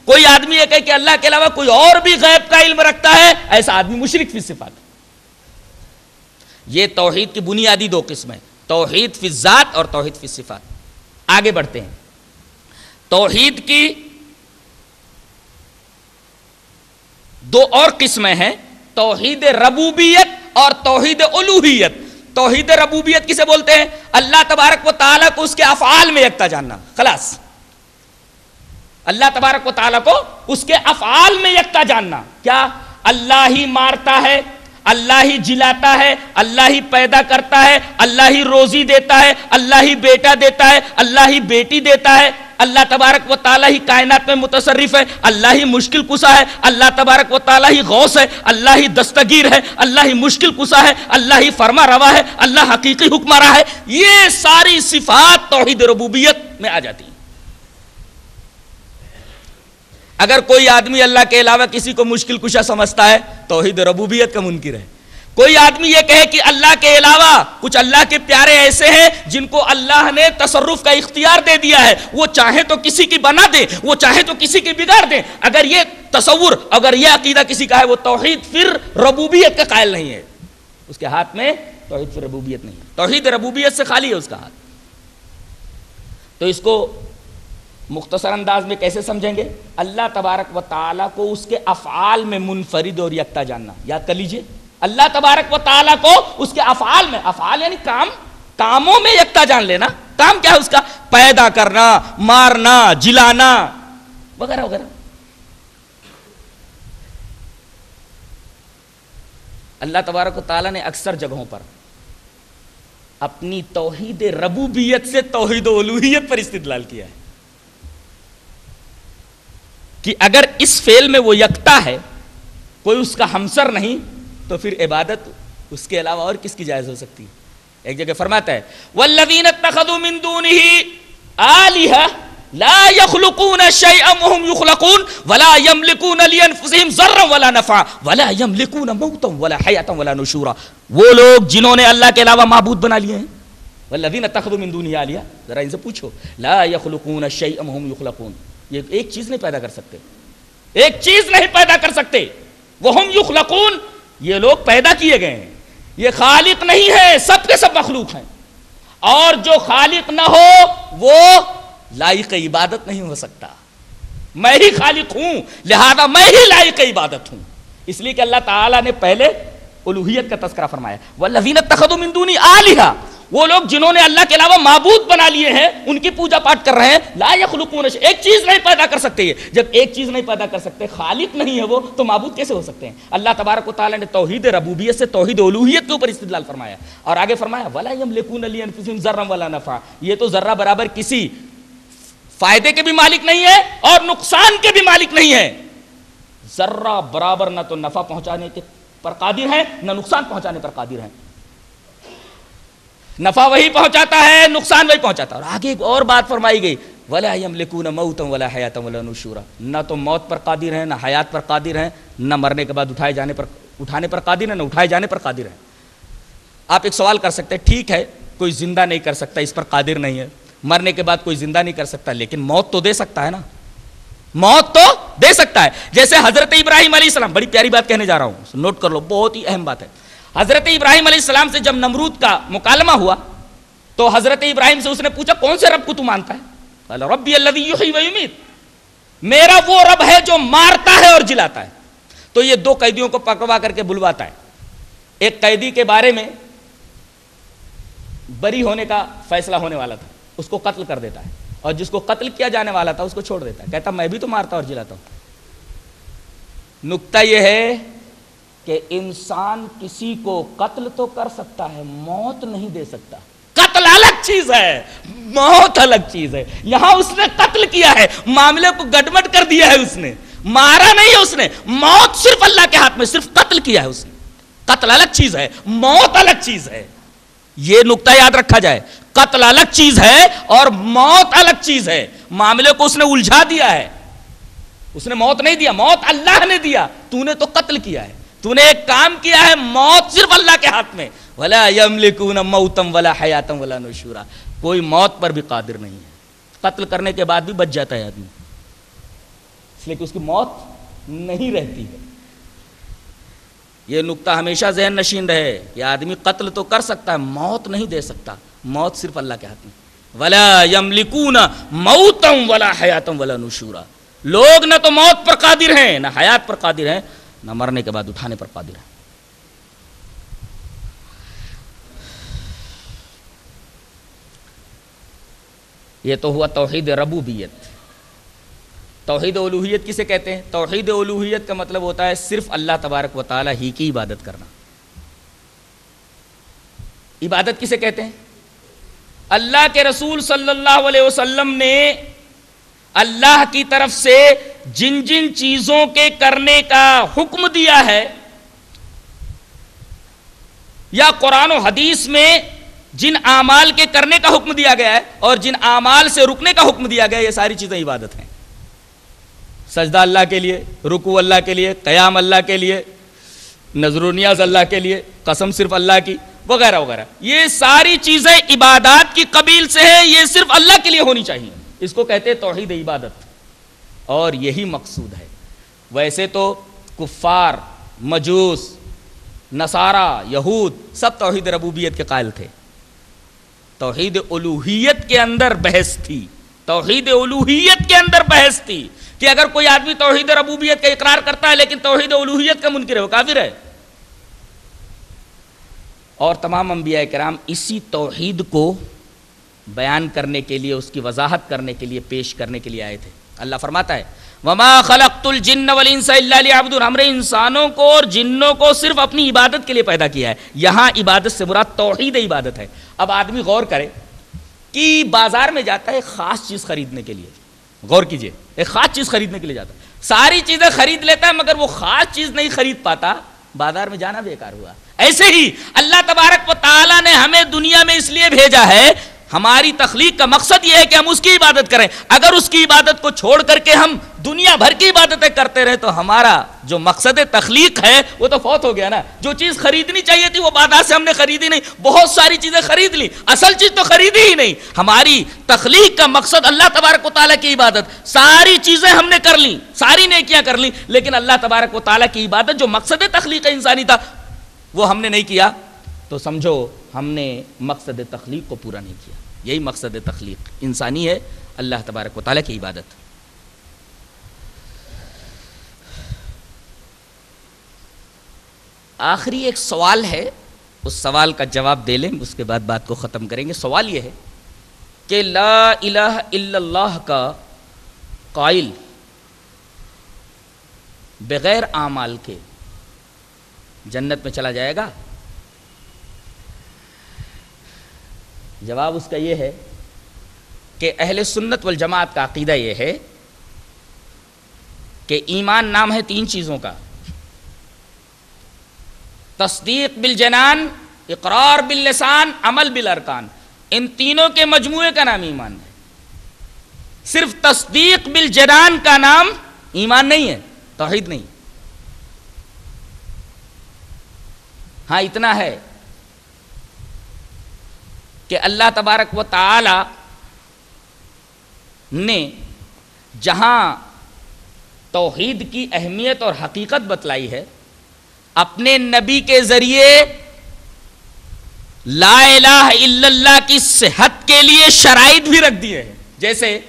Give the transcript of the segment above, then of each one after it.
کوئی آدمی یہ کہے کہ اللہ کے علاوہ کوئی اور بھی غیب کا علم رکھتا ہے، ایسا آدمی مشرک فی الصفات۔ یہ توحید کی بنیادی دو قسمیں، توحید فی الذات اور توحید فی الصفات۔ آگے بڑھتے ہیں، توحید کی دو اور قسمیں ہیں، توحید ربوبیت اور توحید الوہیت۔ توحید ربوبیت کسے بولتے ہیں؟ اللہ تبارک و تعالیٰ کو اس کے افعال میں یکتا جاننا، خلاص، اللہ تبارک و تعالیٰ کو اس کے افعال میں یکتا جاننا۔ کیا؟ اللہ ہی مارتا ہے، اللہ ہی جلاتا ہے، اللہ ہی پیدا کرتا ہے، اللہ ہی روزی دیتا ہے، اللہ ہی بیٹا دیتا ہے، اللہ ہی بیٹی دیتا ہے، اللہ تبارک و تعالیٰ ہی کائنات میں متصرف ہے، اللہ ہی مشکل کشا ہے، اللہ تبارک و تعالیٰ ہی غوث ہے، اللہ ہی دستگیر ہے، اللہ ہی مشکل کشا ہے، اللہ ہی فرما روا ہے، اللہ حقیقی حکمراں ہے۔ یہ ساری صفات توحید ربوبیت میں آ جاتی ہیں۔ اگر کوئی آدمی اللہ کے علاوہ کسی کو مشکل کشا سمجھتا ہے، توحید ربوبیت کا منکر ہے۔ کوئی آدمی یہ کہے کہ اللہ کے علاوہ کچھ اللہ کے پیارے ایسے ہیں جن کو اللہ نے تصرف کا اختیار دے دیا ہے، وہ چاہے تو کسی کی بنا دے، وہ چاہے تو کسی کی بگاڑ دے، اگر یہ تصور، اگر یہ عقیدہ کسی کا ہے، وہ توحید پھر ربوبیت کا قائل نہیں ہے، اس کے ہاتھ میں توحید پھر ربوبیت نہیں ہے، توحید ربوبیت سے خالی ہے اس کا ہاتھ۔ تو اس کو مختصر انداز میں کیسے سمجھیں گے؟ اللہ تبارک و تعالیٰ کو اس کے افعال میں منفرد اور یکتا جاننا۔ یاد کر لیجئے، اللہ تبارک و تعالیٰ کو اس کے افعال میں، افعال یعنی کام، کاموں میں یکتا جان لینا۔ کام کیا ہے اس کا؟ پیدا کرنا، مارنا، جلانا وغیرہ وغیرہ۔ اللہ تبارک و تعالیٰ نے اکثر جگہوں پر اپنی توحید ربوبیت سے توحید الوہیت پر استدلال کیا ہے کہ اگر اس فعل میں وہ یکتا ہے، کوئی اس کا ہمسر نہیں، تو پھر عبادت اس کے علاوہ اور کس کی جائز ہو سکتی ہے؟ ایک جگہ فرماتا ہے والذین اتخذوا من دونه آلہہ لا يخلقون شیئا وهم يخلقون ولا يملكون لانفسهم ضرا ولا نفعا ولا يملكون موتا ولا حیاتا ولا نشورا۔ وہ لوگ جنہوں نے اللہ کے علاوہ معبود بنا لیے ہیں، والذین اتخذوا من دونه آلہہ، ذرا ان سے پوچھو، لا يخلقون شیئا وهم يخلقون، یہ ایک چیز نہیں پیدا کر سکتے، ایک چیز نہیں پیدا کر سکتے، وہم یخلقون، یہ لوگ پیدا کیے گئے ہیں، یہ خالق نہیں ہے، سب کے سب مخلوق ہیں، اور جو خالق نہ ہو وہ لائق عبادت نہیں ہو سکتا۔ میں ہی خالق ہوں، لہذا میں ہی لائق عبادت ہوں، اس لیے کہ اللہ تعالیٰ نے پہلے الوہیت کا تذکرہ فرمایا، والذین اتخذوا من دونی آلہہ، وہ لوگ جنہوں نے اللہ کے علاوہ معبود بنا لیے ہیں، ان کی پوجا پاٹ کر رہے ہیں، لا یخلقون، ایک چیز نہیں پیدا کر سکتے۔ یہ جب ایک چیز نہیں پیدا کر سکتے، خالق نہیں ہے وہ، تو معبود کیسے ہو سکتے ہیں؟ اللہ تبارک و تعالیٰ نے توحید ربوبیت سے توحید الوہیت کے اوپر استدلال فرمایا، اور آگے فرمایا ولا یملکون لانفسہم ضرا ولا نفعا، یہ تو ذرہ برابر کسی فائدے کے بھی مالک نہیں ہے اور نقصان کے بھی مالک نہیں ہے۔ ذرہ برابر نہ تو نفع پہنچانے کے پر قادر ہیں، نہ نقصان پہنچانے پر قادر ہیں۔ نفع وہی پہنچاتا ہے، نقصان وہی پہنچاتا ہے۔ اور آگے ایک اور بات فرمائی گئی، ولا یملکون موتا ولا حیاتا ولا نشورا، نہ تو موت پر قادر ہیں، نہ حیات پر قادر ہیں، نہ مرنے کے بعد اٹھانے پر قادر ہیں، نہ اٹھائے جانے پر قادر ہیں۔ آپ ایک سوال کر سکتے ہیں، ٹھیک ہے کوئی زندہ نہیں کر سکتا، اس پر قادر نہیں ہے، مرنے کے بعد کوئی زندہ نہیں کر سکتا، لیکن موت تو دے سکتا ہے نا، موت تو دے سکتا ہے۔ جیسے حضرت ابراہیم علیہ السلام، بڑی پیاری بات کہنے جا رہا ہوں، نوٹ کر لو، بہت ہی اہم بات ہے۔ حضرت ابراہیم علیہ السلام سے جب نمرود کا مکالمہ ہوا تو حضرت ابراہیم سے اس نے پوچھا کون سے رب کو تو مانتا ہے؟ قال ربی الذی یحیی و یمیت، میرا وہ رب ہے جو مارتا ہے اور جلاتا ہے۔ تو یہ دو قیدیوں کو پکڑوا کر کے بلواتا ہے، ایک قیدی کے بارے میں بری ہونے کا فیصلہ ہونے والا تھا، اس کو قتل کر دیتا ہے، اور جس کو قتل کیا جانے والا تھا اس کو چھوڑ دیتا ہے، کہتا میں بھی تو مارتا اور جلاتا ہوں۔ نکتہ یہ ہے کہ انسان کسی کو قتل تو کر سکتا ہے، موت نہیں دے سکتا۔ قتل الگ چیز ہے، موت الگ چیز ہے۔ یہاں اس نے قتل کیا ہے، معاملے کو گڑبڑ کر دیا ہے، اس نے مارا نہیں ہے، اس نے موت صرف اللہ کے ہاتھ میں، صرف قتل کیا ہے اس نے۔ قتل الگ چیز ہے، موت الگ چیز ہے، یہ نکتہ یاد رکھا جائے۔ قتل الگ چیز ہے اور موت الگ چیز ہے۔ معاملے کو اس نے الجھا دیا ہے، اس نے موت نہیں دیا، موت اللہ نے دیا، تو نے تو قتل کیا ہے، تو نے ایک کام کیا ہے، موت صرف اللہ کے ہاتھ میں۔ ولا یملکون موتا ولا حیاتا ولا نشورا، کوئی موت پر بھی قادر نہیں ہے، قتل کرنے کے بعد بھی بچ جاتا ہے آدمی۔ اس لیے کہ اس کی موت نہیں رہتی ہے۔ یہ نقطہ ہمیشہ ذہن نشین رہے کہ آدمی قتل تو کر سکتا ہے، موت نہیں دے سکتا، موت صرف اللہ کے ہاتھ میں۔ وَلَا يَمْلِكُونَ مَوْتًا وَلَا حَيَاةً وَلَا نُشُورًا، لوگ نہ تو موت پر قادر ہیں، نہ حیات پر قادر ہیں، نہ مرنے کے بعد اٹھانے پر قادر ہیں۔ یہ تو ہوا توحید ربوبیت۔ توحید الوہیت کسے کہتے ہیں؟ توحید الوہیت کا مطلب ہوتا ہے صرف اللہ تبارک و تعالی ہی کی عبادت کرنا۔ عبادت کسے کہتے ہیں؟ اللہ کے رسول صلی اللہ علیہ وسلم نے اللہ کی طرف سے جن جن چیزوں کے کرنے کا حکم دیا ہے، یا قرآن و حدیث میں جن اعمال کے کرنے کا حکم دیا گیا ہے اور جن اعمال سے رکنے کا حکم دیا گیا ہے، یہ ساری چیزیں عبادت ہیں۔ سجدہ اللہ کے لیے، رکوع اللہ کے لیے، قیام اللہ کے لیے، نذر و نیاز اللہ کے لیے، قسم صرف اللہ کی، وغیرہ وغیرہ، یہ ساری چیزیں عبادات کی قبیل سے ہیں، یہ صرف اللہ کے لیے ہونی چاہیے۔ اس کو کہتے ہیں توحید عبادت، اور یہی مقصود ہے۔ ویسے تو کفار، مجوس، نصارہ، یہود سب توحید ربوبیت کے قائل تھے، توحید الوہیت کے اندر بحث تھی، توحید الوہیت کے اندر بحث تھی کہ اگر کوئی آدمی توحید ربوبیت کا اقرار کرتا ہے لیکن توحید الوہیت کا منکر ہے، وہ کافر ہے۔ اور تمام انبیاء کرام اسی توحید کو بیان کرنے کے لیے، اس کی وضاحت کرنے کے لیے، پیش کرنے کے لیے آئے تھے۔ اللہ فرماتا ہے وَمَا خَلَقْتُ الْجِنَّ وَالْإِنسَ إِلَّا لِيَعْبُدُونِ، ہم نے انسانوں کو اور جنوں کو صرف اپنی عبادت کے لیے پیدا کیا ہے۔ یہاں عبادت سے مراد توحید عبادت ہے۔ اب آدمی غور کرے کہ بازار میں جاتا ہے ایک خاص چیز خریدنے کے لیے، غور کیجئے، ایک خاص چیز خریدنے کے لیے جاتا ہے، ساری چیزیں خرید لیتا ہے مگر وہ خاص چیز نہیں خرید پاتا، بازار میں جانا بیکار ہوا۔ ایسے ہی اللہ تبارک و تعالی نے ہمیں دنیا میں اس لیے بھیجا ہے، ہماری تخلیق کا مقصد یہ ہے کہ ہم اس کی عبادت کریں۔ اگر اس کی عبادت کو چھوڑ کر کے ہم دنیا بھر کی عبادتیں کرتے رہے تو ہمارا جو مقصد تخلیق ہے وہ تو فوت ہو گیا نا۔ جو چیز خریدنی چاہیے تھی وہ بازار سے ہم نے خریدی نہیں، بہت ساری چیزیں خرید لی، اصل چیز تو خریدی ہی نہیں۔ ہماری تخلیق کا مقصد اللہ تبارک و تعالیٰ کی عبادت، ساری چیزیں ہم نے کر لیں، ساری نیکیاں کر لیں، لیکن اللہ تبارک و تعالیٰ کی عبادت جو مقصد تخلیق انسانی تھا وہ ہم نے نہیں کیا، تو سمجھو ہم نے مقصد تخلیق کو پورا نہیں کیا۔ یہی مقصد تخلیق انسانی ہے، اللہ تبارک و تعالیٰ کی عبادت۔ آخری ایک سوال ہے، اس سوال کا جواب دے لیں، اس کے بعد بات کو ختم کریں گے۔ سوال یہ ہے کہ لا الہ الا اللہ کا قائل بغیر اعمال کے جنت میں چلا جائے گا؟ جواب اس کا یہ ہے کہ اہل سنت والجماعت کا عقیدہ یہ ہے کہ ایمان نام ہے تین چیزوں کا، تصدیق بالجنان، اقرار باللسان، عمل بالارکان، ان تینوں کے مجموعے کا نام ایمان ہے۔ صرف تصدیق بالجنان کا نام ایمان نہیں ہے، توحید نہیں۔ ہاں اتنا ہے کہ اللہ تبارک و تعالی نے جہاں توحید کی اہمیت اور حقیقت بتلائی ہے، اپنے نبی کے ذریعے لا الہ الا اللہ کی صحت کے لیے شرائط بھی رکھ دیے ہیں۔ جیسے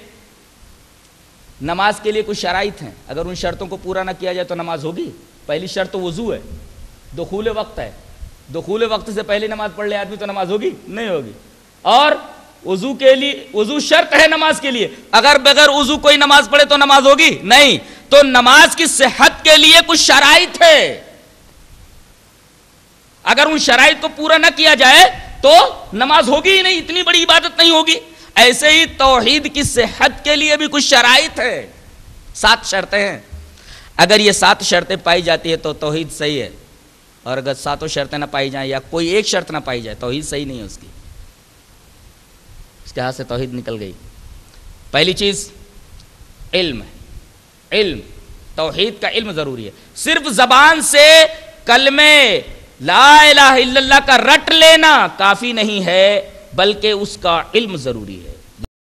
نماز کے لیے کچھ شرائط ہیں، اگر ان شرطوں کو پورا نہ کیا جائے تو نماز ہوگی۔ پہلی شرط تو وضو ہے، دخول وقت ہے، دخول وقت سے پہلے نماز پڑھ لے آدمی تو نماز ہوگی نہیں ہوگی۔ اور وضو کے لیے، وضو شرط ہے نماز کے لیے، اگر بغیر وضو کوئی نماز پڑھے تو نماز ہوگی نہیں۔ تو نماز کی صحت کے لیے کچھ شرائط ہے، اگر ان شرائط کو پورا نہ کیا جائے تو نماز ہوگی ہی نہیں، اتنی بڑی عبادت نہیں ہوگی۔ ایسے ہی توحید کی صحت کے لیے بھی کچھ شرائط ہے، 7 شرطیں ہیں۔ اگر یہ 7 شرطیں پائی جاتی ہے تو توحید صحیح ہے، اور اگر 7 شرطیں نہ پائی جائیں یا کوئی ایک شرط نہ پائی جائے توحید صحیح نہیں ہے اس کی، اس کے ہاتھ سے توحید نکل گئی۔ پہلی چیز علم ہے، علم، توحید کا علم ضروری ہے۔ صرف زبان سے کلمے لا الہ الا اللہ کا رٹ لینا کافی نہیں ہے، بلکہ اس کا علم ضروری ہے۔